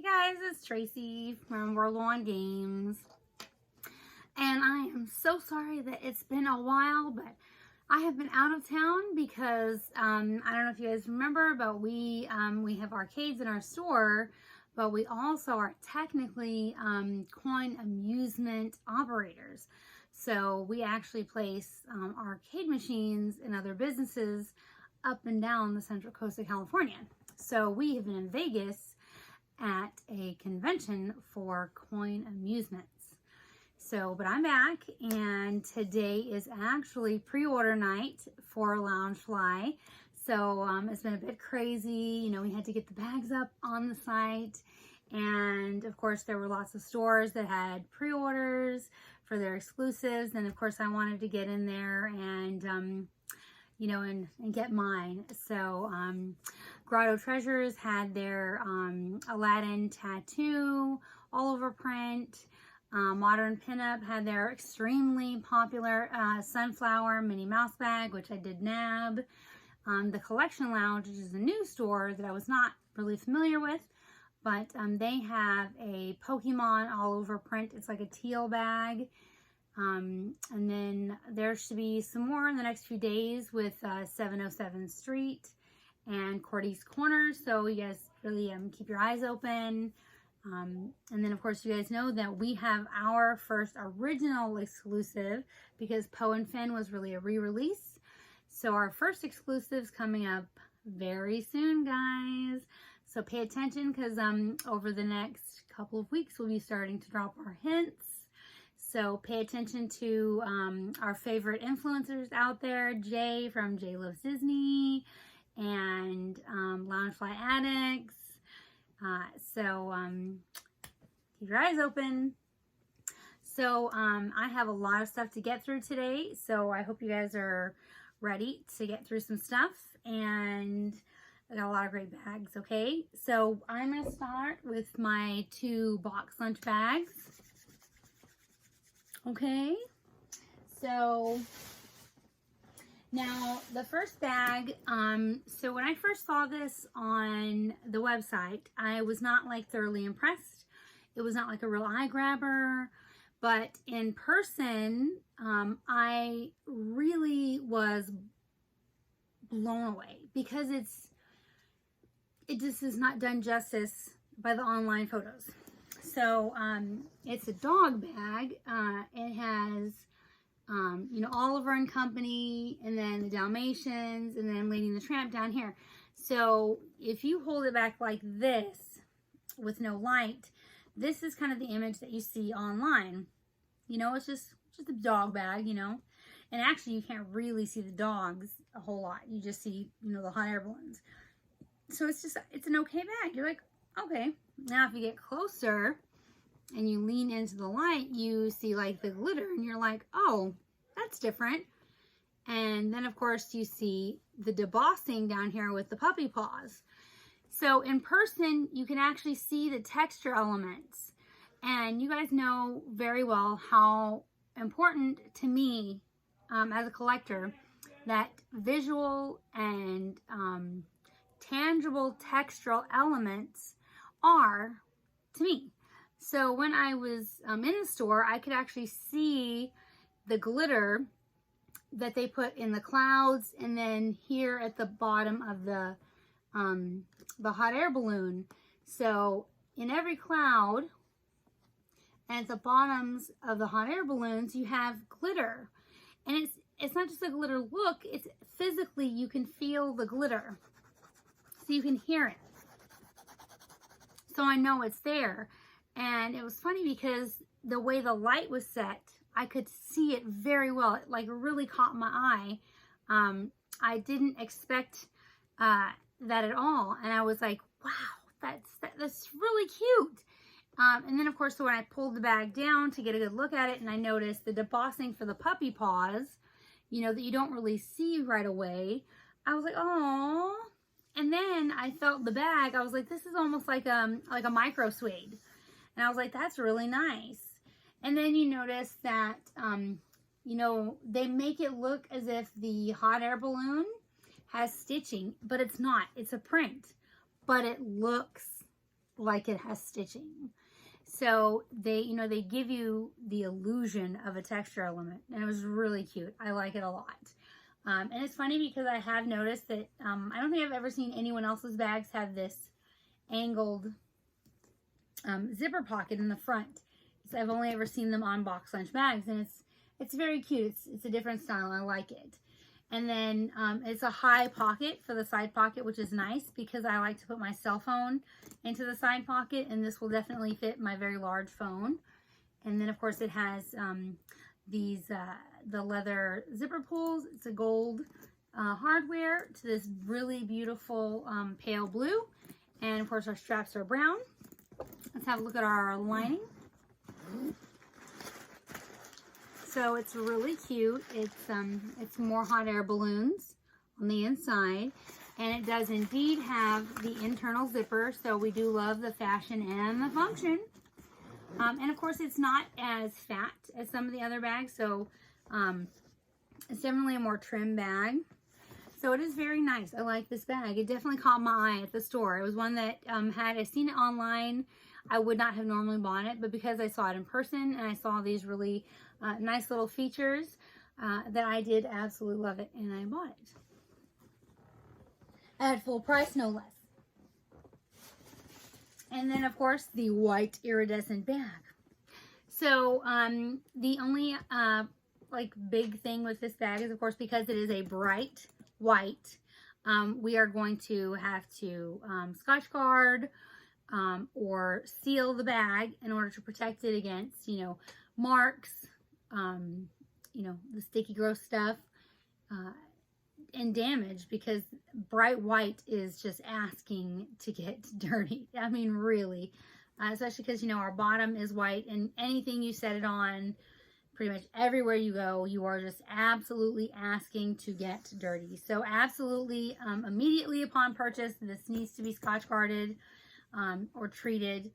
Hey guys, it's Tracy from World One Games, and I am so sorry that it's been a while, but I have been out of town because I don't know if you guys remember, but we have arcades in our store, but we also are technically coin amusement operators. So we actually place arcade machines in other businesses up and down the Central Coast of California. So we have been in Vegas at a convention for coin amusements. So, but I'm back, and today is actually pre-order night for Loungefly. So it's been a bit crazy. You know, we had to get the bags up on the site, and of course there were lots of stores that had pre-orders for their exclusives, and of course I wanted to get in there and you know, and get mine. So Grotto Treasures had their Aladdin tattoo all over print. Modern Pinup had their extremely popular Sunflower Minnie Mouse bag, which I did nab. The Collection Lounge, which is a new store that I was not really familiar with, but they have a Pokemon all over print. It's like a teal bag. And then there should be some more in the next few days with 707 Street and Cordy's Corner. So you guys really keep your eyes open. And then of course you guys know that we have our first original exclusive because Poe and Finn was really a re-release. So our first exclusive's coming up very soon, guys. So pay attention because over the next couple of weeks we'll be starting to drop our hints. So pay attention to our favorite influencers out there, Jay from Jay Loves Disney and Loungefly Addicts. So keep your eyes open. So I have a lot of stuff to get through today. So I hope you guys are ready to get through some stuff. And I got a lot of great bags, okay? So I'm going to start with my 2 BoxLunch bags. Okay, so now the first bag, so when I first saw this on the website, I was not like thoroughly impressed. It was not like a real eye grabber, but in person, I really was blown away because it just is not done justice by the online photos. So it's a dog bag. It has, you know, Oliver and Company, and then the Dalmatians, and then Lady and the Tramp down here. So if you hold it back like this with no light, this is kind of the image that you see online. You know, it's just a dog bag, you know. And actually, you can't really see the dogs a whole lot. You just see, you know, the hot air balloons. So it's an okay bag. You're like, okay. Now if you get closer and you lean into the light, you see like the glitter and you're like, oh, that's different. And then of course you see the debossing down here with the puppy paws. So in person, you can actually see the texture elements. And you guys know very well how important to me as a collector that visual and tangible textural elements are to me. So when I was in the store, I could actually see the glitter that they put in the clouds, and then here at the bottom of the hot air balloon. So in every cloud and at the bottoms of the hot air balloons, you have glitter, and it's not just a glitter look. It's physically you can feel the glitter, so you can hear it. So I know it's there. And it was funny because the way the light was set, I could see it very well. It like really caught my eye. I didn't expect that at all. And I was like, wow, that's really cute. And then of course, so when I pulled the bag down to get a good look at it, and I noticed the debossing for the puppy paws, you know, that you don't really see right away, I was like, oh. And then I felt the bag. I was like, this is almost like a micro suede. And I was like, that's really nice. And then you notice that, you know, they make it look as if the hot air balloon has stitching, but it's not. It's a print. But it looks like it has stitching. So they, you know, they give you the illusion of a texture element, and it was really cute. I like it a lot. And it's funny because I have noticed that I don't think I've ever seen anyone else's bags have this angled zipper pocket in the front. So I've only ever seen them on BoxLunch bags, and it's very cute. It's a different style. I like it. And then it's a high pocket for the side pocket, which is nice because I like to put my cell phone into the side pocket, and this will definitely fit my very large phone. And then of course it has these the leather zipper pulls. It's a gold hardware to this really beautiful pale blue, and of course our straps are brown. Let's have a look at our lining. So it's really cute. It's more hot air balloons on the inside, and it does indeed have the internal zipper. So we do love the fashion and the function. And of course, it's not as fat as some of the other bags, so it's definitely a more trim bag. So it is very nice. I like this bag. It definitely caught my eye at the store. It was one that I've seen it online. I would not have normally bought it, but because I saw it in person and I saw these really nice little features, that I did absolutely love it, and I bought it. At full price, no less. And then, of course, the white iridescent bag. So, the only, like, big thing with this bag is, of course, because it is a bright white, we are going to have to Scotch guard or seal the bag in order to protect it against, you know, marks, you know, the sticky, gross stuff, and damage, because bright white is just asking to get dirty. I mean, really, especially because, you know, our bottom is white, and anything you set it on, pretty much everywhere you go, you are just absolutely asking to get dirty. So absolutely, immediately upon purchase, this needs to be Scotch guarded or treated.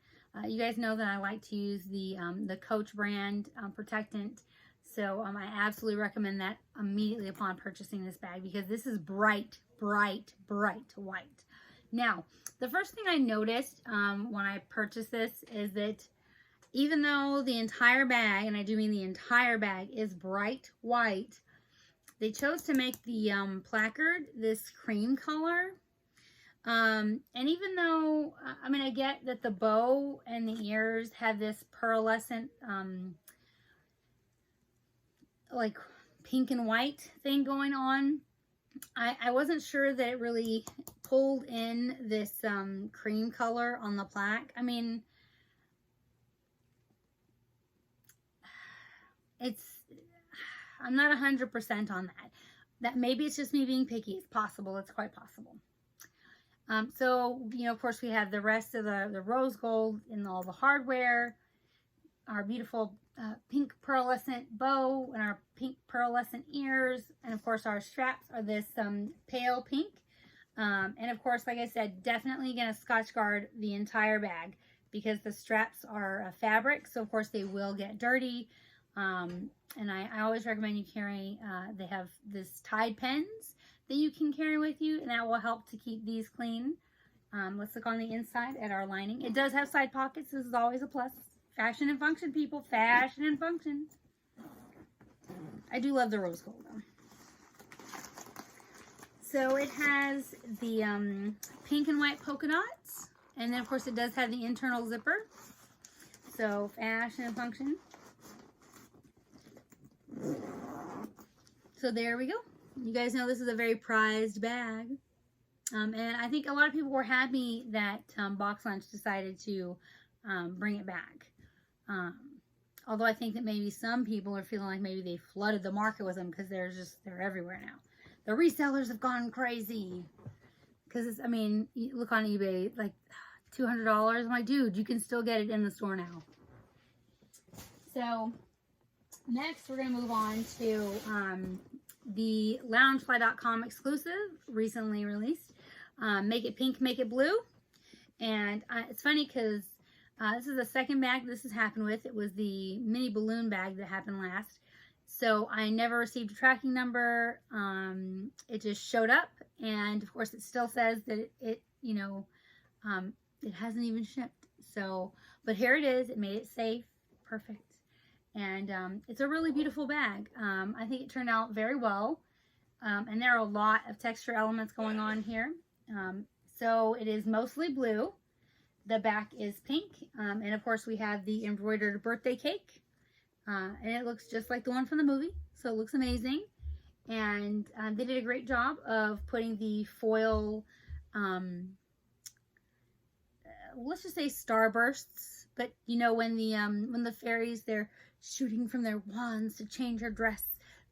You guys know that I like to use the Coach brand protectant. So I absolutely recommend that immediately upon purchasing this bag, because this is bright, bright, bright white. Now, the first thing I noticed when I purchased this is that even though the entire bag, and I do mean the entire bag, is bright white, they chose to make the placard this cream color. And even though, I mean, I get that the bow and the ears have this pearlescent, like pink and white thing going on, I wasn't sure that it really pulled in this cream color on the plaque. I mean, I'm not 100% on that. That maybe it's just me being picky. It's possible. It's quite possible. So, you know, of course, we have the rest of the rose gold in all the hardware, our beautiful pink pearlescent bow, and our pink pearlescent ears, and of course our straps are this pale pink. And of course, like I said, definitely going to Scotch guard the entire bag, because the straps are fabric, so of course they will get dirty. And I always recommend you carry, they have this Tide pens that you can carry with you, and that will help to keep these clean. Let's look on the inside at our lining. It does have side pockets. This is always a plus. Fashion and function, people. Fashion and function. I do love the rose gold, though. So it has the pink and white polka dots. And then, of course, it does have the internal zipper. So, fashion and function. So there we go. You guys know this is a very prized bag. And I think a lot of people were happy that BoxLunch decided to bring it back. Although I think that maybe some people are feeling like maybe they flooded the market with them, because they're everywhere now. The resellers have gone crazy. Because, I mean, you look on eBay, like $200. I'm like, dude, you can still get it in the store now. So, next we're going to move on to the Loungefly.com exclusive, recently released. Make It Pink, Make It Blue. And it's funny because this is the second bag this has happened with. It was the mini balloon bag that happened last. So I never received a tracking number. It just showed up. And of course it still says that it it hasn't even shipped. So, but here it is. It made it safe. Perfect. And it's a really beautiful bag. I think it turned out very well. And there are a lot of texture elements going on here. So it is mostly blue. The back is pink. And of course we have the embroidered birthday cake. And it looks just like the one from the movie. So it looks amazing. And they did a great job of putting the foil, let's just say starbursts. But you know, when the fairies, they're shooting from their wands to change her dress,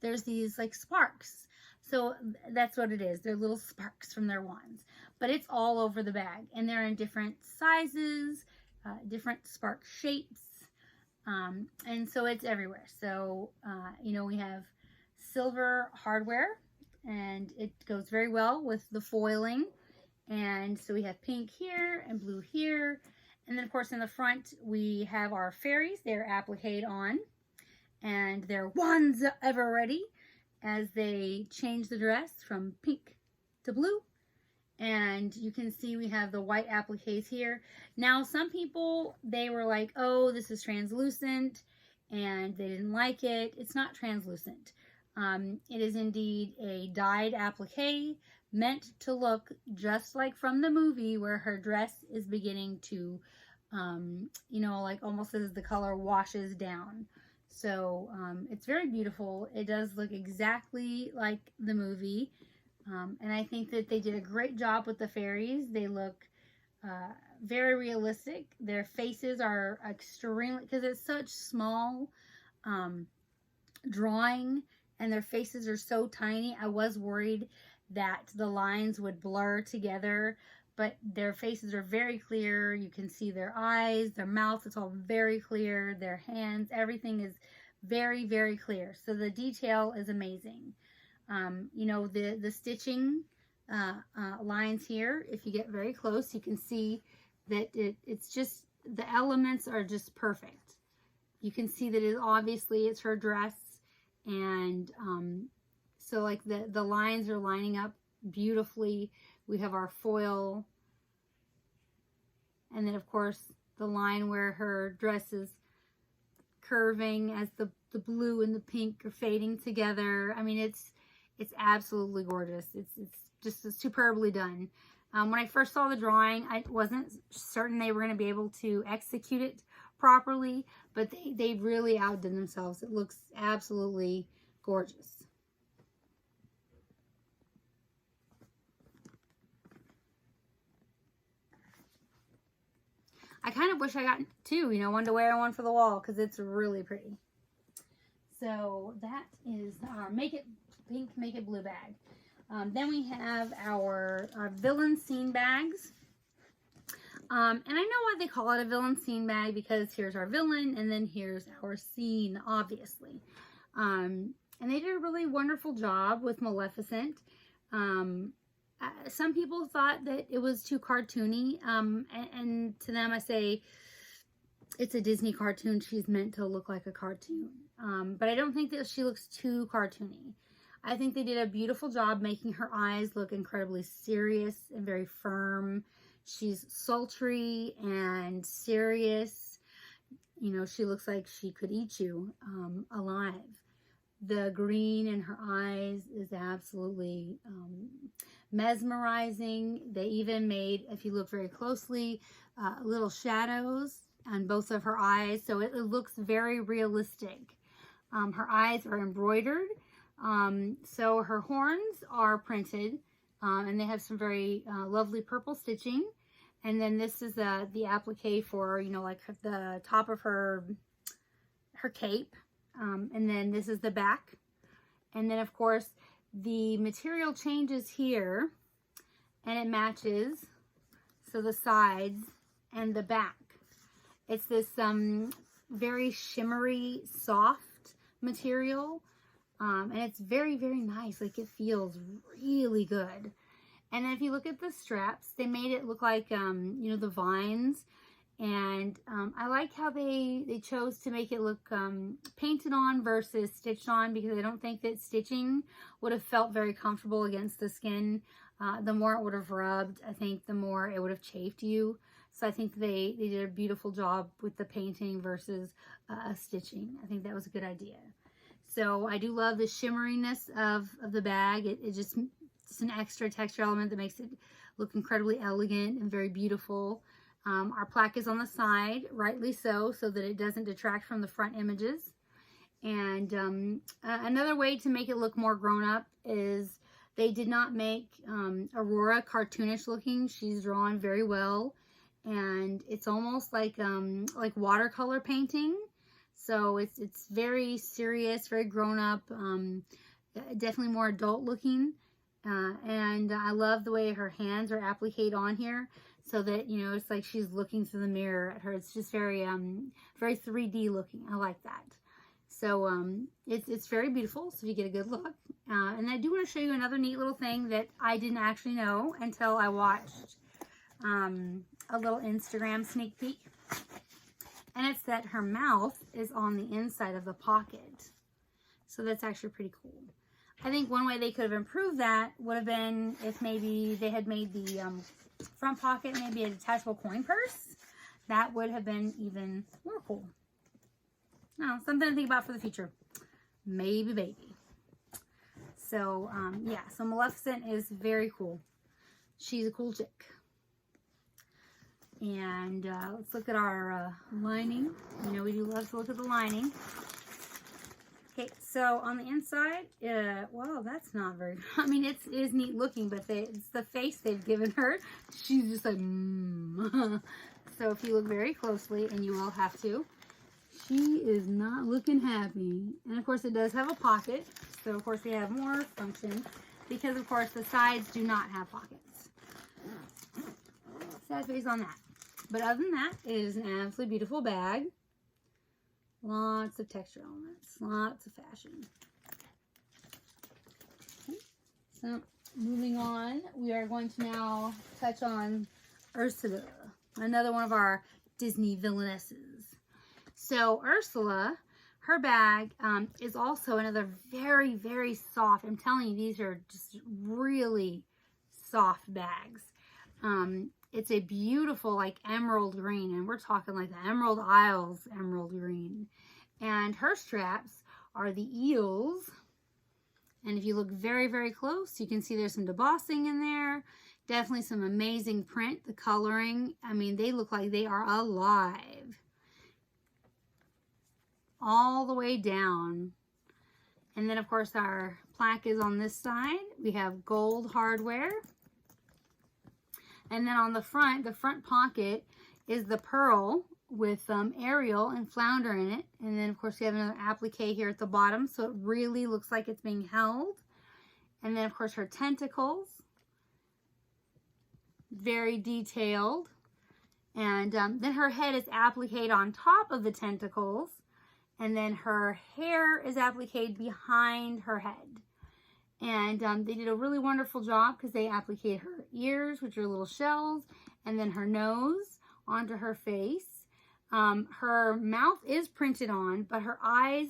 there's these like sparks. So that's what it is. They're little sparks from their wands. But it's all over the bag. And they're in different sizes, different spark shapes. And so it's everywhere. So, you know, we have silver hardware. And it goes very well with the foiling. And so we have pink here and blue here. And then, of course, in the front, we have our fairies. They're appliqued on. And their wands ever ready as they change the dress from pink to blue. And you can see we have the white appliques here. Now, some people, they were like, oh, this is translucent. And they didn't like it. It's not translucent. It is indeed a dyed applique meant to look just like from the movie where her dress is beginning to, you know, like almost as the color washes down. So it's very beautiful. It does look exactly like the movie. And I think that they did a great job with the fairies. They look very realistic. Their faces are extremely, because it's such small drawing and their faces are so tiny. I was worried that the lines would blur together, but their faces are very clear. You can see their eyes, their mouth, it's all very clear. Their hands, everything is very, very clear. So the detail is amazing. You know, the stitching lines here, if you get very close, you can see that it's just, the elements are just perfect. You can see that it's her dress. And so like the lines are lining up beautifully. We have our foil. And then of course the line where her dress is curving as the blue and the pink are fading together. I mean, it's absolutely gorgeous. It's just superbly done. When I first saw the drawing, I wasn't certain they were going to be able to execute it properly, but they really outdid themselves. It looks absolutely gorgeous. I kind of wish I got two, you know, one to wear and one for the wall, because it's really pretty. So that is our Make It Pink, Make It Blue bag. Then we have our villain scene bags. And I know why they call it a villain scene bag, because here's our villain and then here's our scene, obviously. And they did a really wonderful job with Maleficent. Some people thought that it was too cartoony, and to them I say it's a Disney cartoon. She's meant to look like a cartoon, but I don't think that she looks too cartoony. I think they did a beautiful job making her eyes look incredibly serious and very firm. She's sultry and serious. You know, she looks like she could eat you alive. The green in her eyes is absolutely mesmerizing. They even made, if you look very closely, little shadows on both of her eyes. So it looks very realistic. Her eyes are embroidered. So her horns are printed. And they have some very lovely purple stitching. And then this is the applique for, you know, like the top of her cape. And then this is the back. And then, of course, the material changes here. And it matches. So the sides and the back. It's this very shimmery, soft material. And it's very, very nice. Like, it feels really good. And then if you look at the straps, they made it look like, you know, the vines. And I like how they chose to make it look painted on versus stitched on, because I don't think that stitching would have felt very comfortable against the skin. The more it would have rubbed, I think the more it would have chafed you. So I think they did a beautiful job with the painting versus stitching. I think that was a good idea. So I do love the shimmeriness of the bag. It's just an extra texture element that makes it look incredibly elegant and very beautiful. Our plaque is on the side, rightly so that it doesn't detract from the front images. And another way to make it look more grown up is they did not make Aurora cartoonish looking. She's drawn very well, and it's almost like watercolor painting. So it's very serious, very grown up, definitely more adult looking. And I love the way her hands are appliqued on here, so that, you know, it's like she's looking through the mirror at her. It's just very 3D looking. I like that. So it's very beautiful, so you get a good look. And I do want to show you another neat little thing that I didn't actually know until I watched a little Instagram sneak peek. And it's that her mouth is on the inside of the pocket. So that's actually pretty cool. I think one way they could have improved that would have been if maybe they had made the front pocket maybe a detachable coin purse. That would have been even more cool. No, something to think about for the future. Maybe, baby. So, yeah. So Maleficent is very cool. She's a cool chick. And let's look at our lining. You know, we do love to look at the lining. Okay, so on the inside, well, that's not very, I mean, it is neat looking, but it's the face they've given her. She's just like, So if you look very closely, and you will have to, she is not looking happy. And of course, it does have a pocket. So of course, we have more function, because of course, the sides do not have pockets. Sad face on that. But other than that, it is an absolutely beautiful bag. Lots of texture elements, lots of fashion. Okay. So moving on, we are going to now touch on Ursula, another one of our Disney villainesses. So Ursula, her bag is also another very, very soft. I'm telling you, these are just really soft bags. It's a beautiful, like, emerald green, and we're talking like the Emerald Isles emerald green. And her straps are the eels. And if you look very, very close, you can see there's some debossing in there. Definitely some amazing print, the coloring. I mean, they look like they are alive. All the way down. And then, of course, our plaque is on this side. We have gold hardware. And then on the front pocket is the pearl with Ariel and Flounder in it. And then, of course, we have another applique here at the bottom, so it really looks like it's being held. And then, of course, her tentacles. Very detailed. And then her head is appliqued on top of the tentacles. And then her hair is appliqued behind her head. And they did a really wonderful job, because they appliqued her ears, which are little shells, and then her nose onto her face. Her mouth is printed on, but her eyes,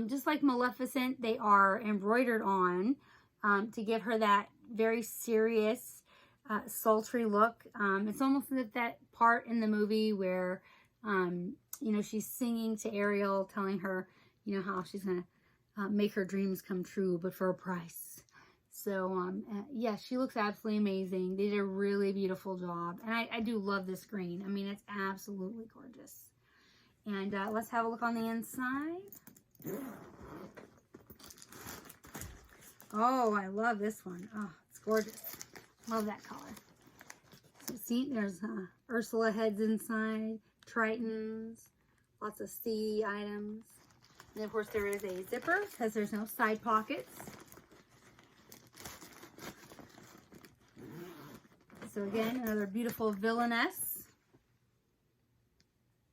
just like Maleficent, they are embroidered on to give her that very serious, sultry look. It's almost like that part in the movie where, you know, she's singing to Ariel, telling her, you know, how she's going to make her dreams come true, but for a price. So, yeah, she looks absolutely amazing. They did a really beautiful job. And I do love this green. I mean, it's absolutely gorgeous. And let's have a look on the inside. Oh, I love this one. Oh, it's gorgeous. Love that color. So, see, there's Ursula heads inside, Tritons, lots of sea items. And of course, there is a zipper, because there's no side pockets. So again, another beautiful villainess.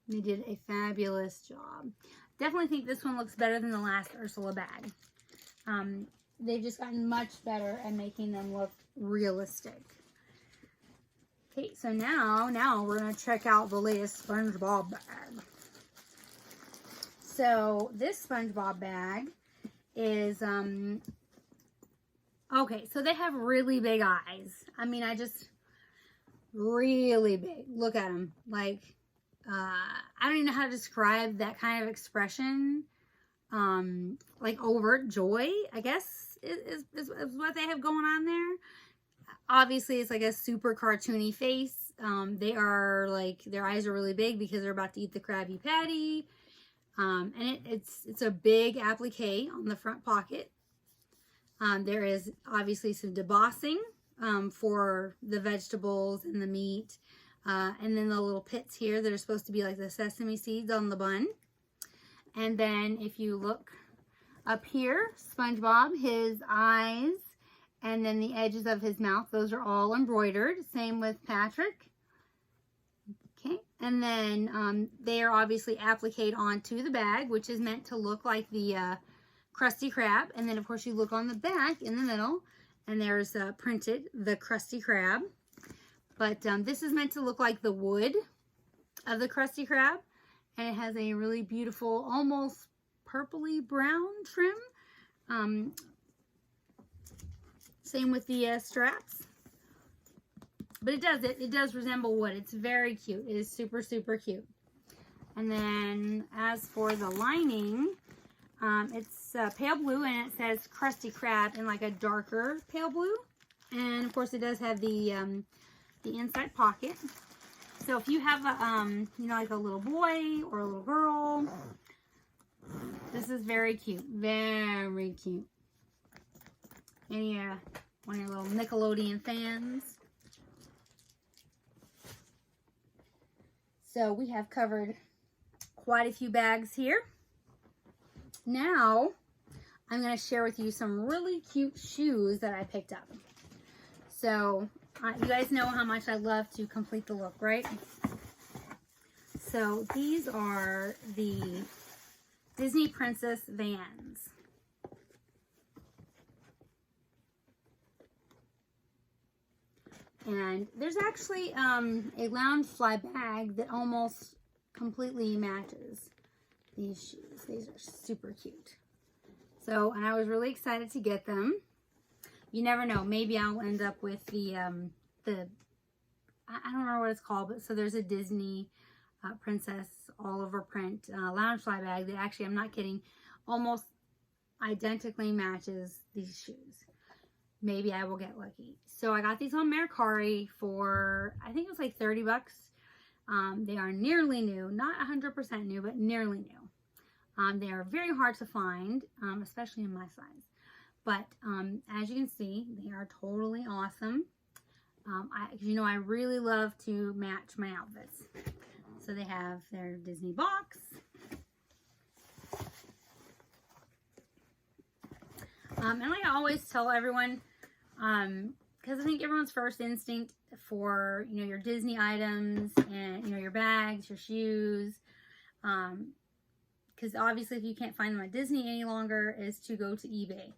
They did a fabulous job. Definitely think this one looks better than the last Ursula bag. They've just gotten much better at making them look realistic. Okay, so now we're going to check out the latest Spongebob bag. So this Spongebob bag is, okay, so they have really big eyes. I mean, really big. Look at them. Like, I don't even know how to describe that kind of expression. Like overt joy, I guess, is what they have going on there. Obviously, it's like a super cartoony face. They are like, their eyes are really big because they're about to eat the Krabby Patty. And it's a big applique on the front pocket. There is obviously some debossing for the vegetables and the meat. And then the little pits here that are supposed to be like the sesame seeds on the bun. And then if you look up here, SpongeBob, his eyes, and then the edges of his mouth, those are all embroidered. Same with Patrick. Okay, and then they are obviously appliqued onto the bag, which is meant to look like the Krusty Krab. And then, of course, you look on the back in the middle, and there's printed the Krusty Krab. But this is meant to look like the wood of the Krusty Krab. And it has a really beautiful, almost purpley brown trim. Same with the straps. But it does resemble wood. It's very cute. It is super, super cute. And then as for the lining, it's pale blue, and it says Krusty Krab in like a darker pale blue. And of course, it does have the inside pocket. So if you have a, you know, like a little boy or a little girl, this is very cute. Very cute. Any one of your little Nickelodeon fans. So we have covered quite a few bags here. Now, I'm going to share with you some really cute shoes that I picked up. So, you guys know how much I love to complete the look, right? So, these are the Disney Princess Vans. And there's actually a Loungefly bag that almost completely matches these shoes. These are super cute. So, and I was really excited to get them. You never know. Maybe I'll end up with the I don't remember what it's called, but so there's a Disney Princess all over print Loungefly bag that actually, I'm not kidding, almost identically matches these shoes. Maybe I will get lucky. So I got these on Mercari for, I think it was like 30 bucks. They are nearly new, not 100% new, but nearly new. They are very hard to find, especially in my size. But as you can see, they are totally awesome. You know, I really love to match my outfits. So they have their Disney box. And like I always tell everyone, because I think everyone's first instinct for, you know, your Disney items and, you know, your bags, your shoes, because obviously if you can't find them at Disney any longer, is to go to eBay.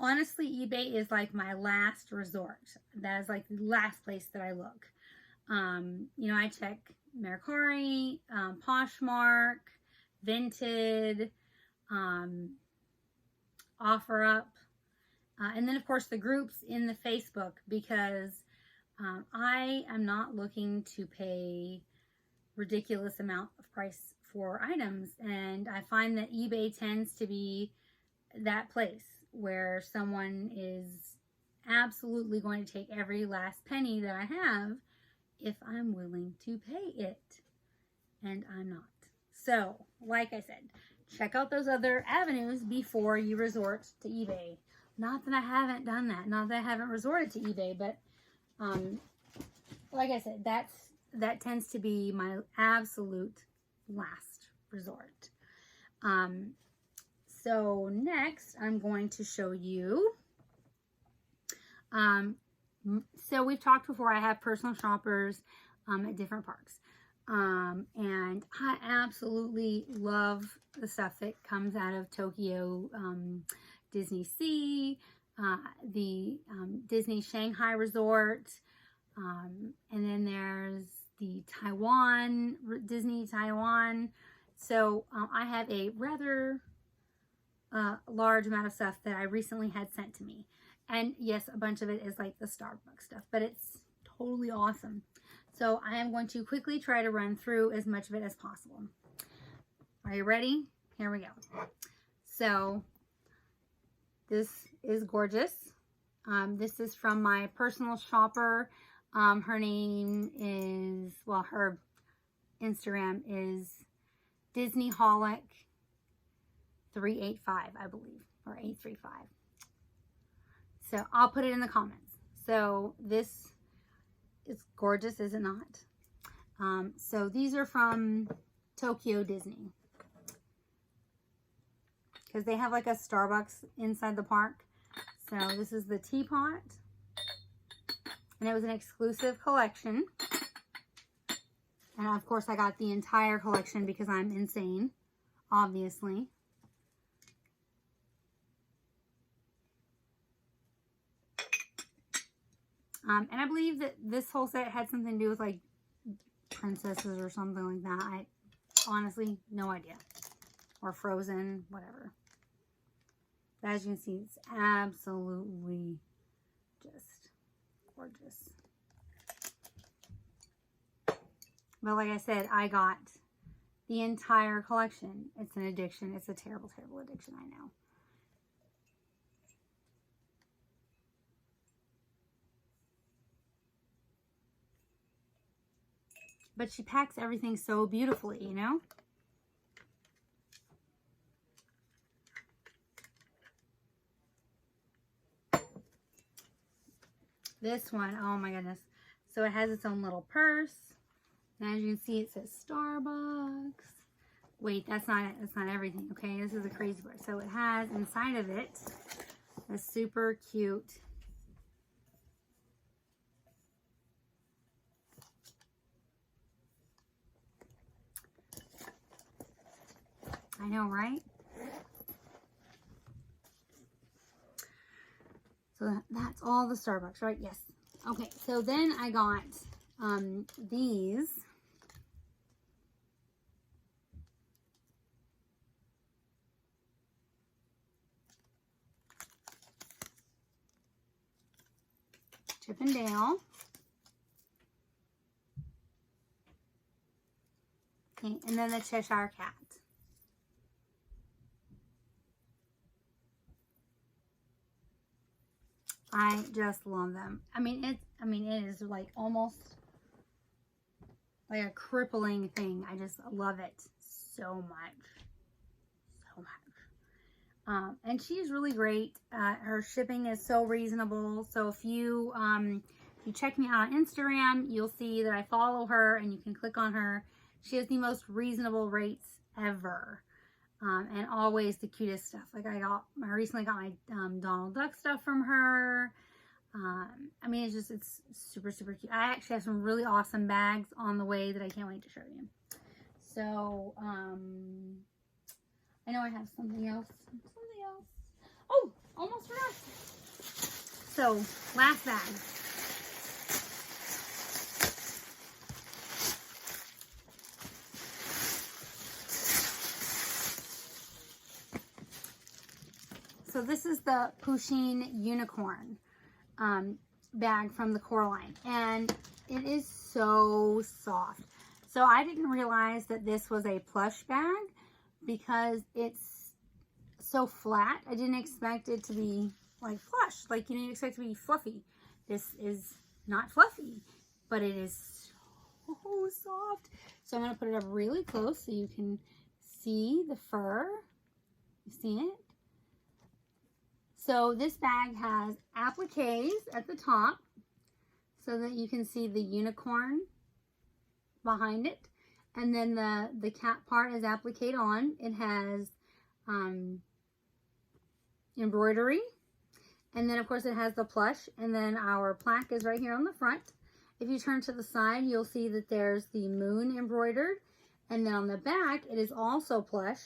Honestly, eBay is like my last resort. That is like the last place that I look. You know, I check Mercari, Poshmark, Vinted, OfferUp, and then of course the groups in the Facebook, because I am not looking to pay ridiculous amount of price for items, and I find that eBay tends to be that place where someone is absolutely going to take every last penny that I have if I'm willing to pay it, and I'm not. So, like I said, check out those other avenues before you resort to eBay. Not that I haven't done that, not that I haven't resorted to eBay, but like I said, that tends to be my absolute last resort. So next, I'm going to show you, so we've talked before, I have personal shoppers at different parks. And I absolutely love the stuff that comes out of Tokyo, Disney Sea, the Disney Shanghai Resort, and then there's the Taiwan, Disney Taiwan. So I have a rather large amount of stuff that I recently had sent to me. And yes, a bunch of it is like the Starbucks stuff, but it's totally awesome. So I am going to quickly try to run through as much of it as possible. Are you ready? Here we go. So this is gorgeous. This is from my personal shopper. Her name is, well, her Instagram is Disneyholic 385, I believe, or 835. So I'll put it in the comments. So this is gorgeous, is it not? So these are from Tokyo Disney, because they have like a Starbucks inside the park. So this is the teapot, and it was an exclusive collection. And of course I got the entire collection because I'm insane, obviously. And I believe that this whole set had something to do with like princesses or something like that. I honestly, no idea. Or Frozen, whatever. But as you can see, it's absolutely just gorgeous. But like I said, I got the entire collection. It's an addiction. It's a terrible, terrible addiction, I know. But she packs everything so beautifully, you know? This one, oh my goodness. So it has its own little purse. And as you can see, it says Starbucks. Wait, that's not it. That's not everything, okay? This is a crazy part. So it has inside of it a super cute I know, right? So that's all the Starbucks, right? Yes. Okay, so then I got these. Chip and Dale. Okay, and then the Cheshire Cat. I just love them. I mean, it is like almost like a crippling thing. I just love it so much. So much. And she's really great. Her shipping is so reasonable. So if you check me out on Instagram, you'll see that I follow her and you can click on her. She has the most reasonable rates ever. And always the cutest stuff. Like I recently got my Donald Duck stuff from her. I mean, it's super, super cute. I actually have some really awesome bags on the way that I can't wait to show you. So, I know I have something else. Oh, almost forgot. So, last bag. So this is the Pusheen unicorn bag from the Coraline, and it is so soft. So I didn't realize that this was a plush bag because it's so flat. I didn't expect it to be like plush, like you expect it to be fluffy. This is not fluffy, but it is so soft. So I'm going to put it up really close so you can see the fur. You see it? So this bag has appliques at the top so that you can see the unicorn behind it. And then the cat part is appliqued on. It has embroidery. And then of course it has the plush. And then our plaque is right here on the front. If you turn to the side, you'll see that there's the moon embroidered. And then on the back, it is also plush.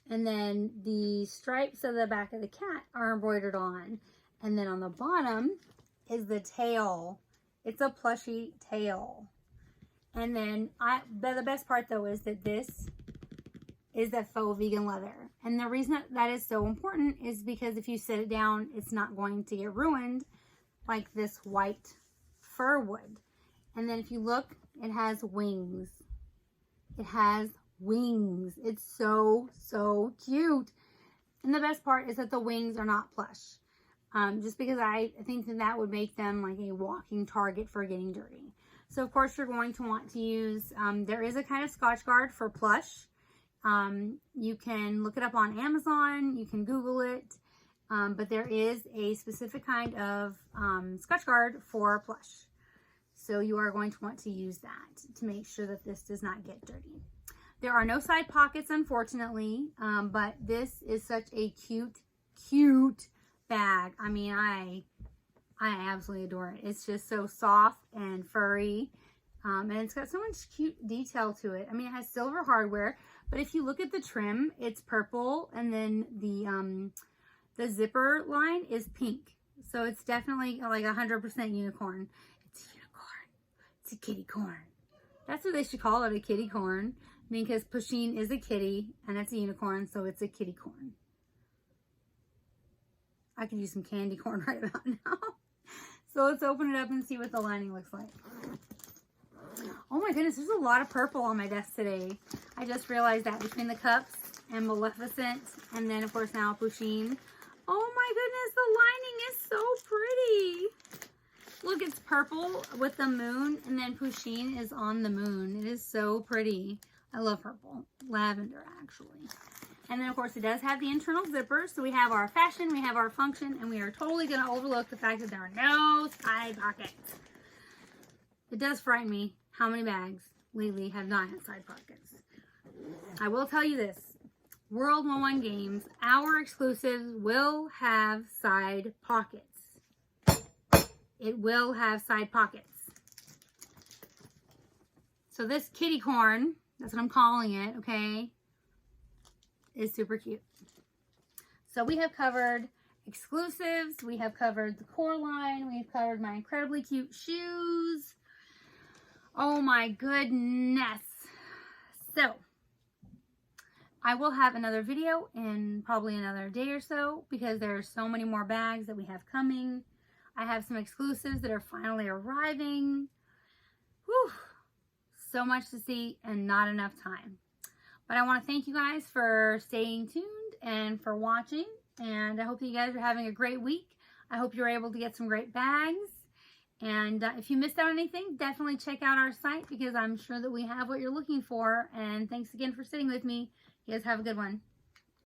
And then the stripes of the back of the cat are embroidered on. And then on the bottom is the tail. It's a plushy tail. And then the best part though is that this is that faux vegan leather. And the reason that is so important is because if you sit it down, it's not going to get ruined like this white fur would. And then if you look, it has wings. It has wings. It's so, so cute. And the best part is that the wings are not plush. Just because I think that would make them like a walking target for getting dirty. So of course you're going to want to use, there is a kind of Scotch Guard for plush. You can look it up on Amazon, you can Google it, but there is a specific kind of Scotch Guard for plush. So you are going to want to use that to make sure that this does not get dirty. There are no side pockets, unfortunately, but this is such a cute, cute bag. I mean, I absolutely adore it. It's just so soft and furry, and it's got so much cute detail to it. I mean, it has silver hardware, but if you look at the trim, it's purple, and then the zipper line is pink. So it's definitely like 100% unicorn. It's a unicorn. It's a kitty corn. That's what they should call it, a kitty corn. I mean, because Pusheen is a kitty, and it's a unicorn, so it's a kitty corn. I could use some candy corn right about now. So let's open it up and see what the lining looks like. Oh my goodness, there's a lot of purple on my desk today. I just realized that between the cups and Maleficent, and then of course now Pusheen. Oh my goodness, the lining is so pretty. Look, it's purple with the moon, and then Pusheen is on the moon. It is so pretty. I love purple. Lavender, actually. And then, of course, it does have the internal zippers. So we have our fashion, we have our function, and we are totally going to overlook the fact that there are no side pockets. It does frighten me how many bags lately have not had side pockets. I will tell you this. World 1-1 games, our exclusives will have side pockets. It will have side pockets. So this kitty corn, that's what I'm calling it, okay, is super cute. So we have covered exclusives, we have covered the Coraline, we've covered my incredibly cute shoes. Oh my goodness. So I will have another video in probably another day or so because there are so many more bags that we have coming. I have some exclusives that are finally arriving. Whew. So much to see and not enough time. But I want to thank you guys for staying tuned and for watching. And I hope that you guys are having a great week. I hope you're able to get some great bags. And if you missed out on anything, definitely check out our site because I'm sure that we have what you're looking for. And thanks again for sitting with me. You guys have a good one.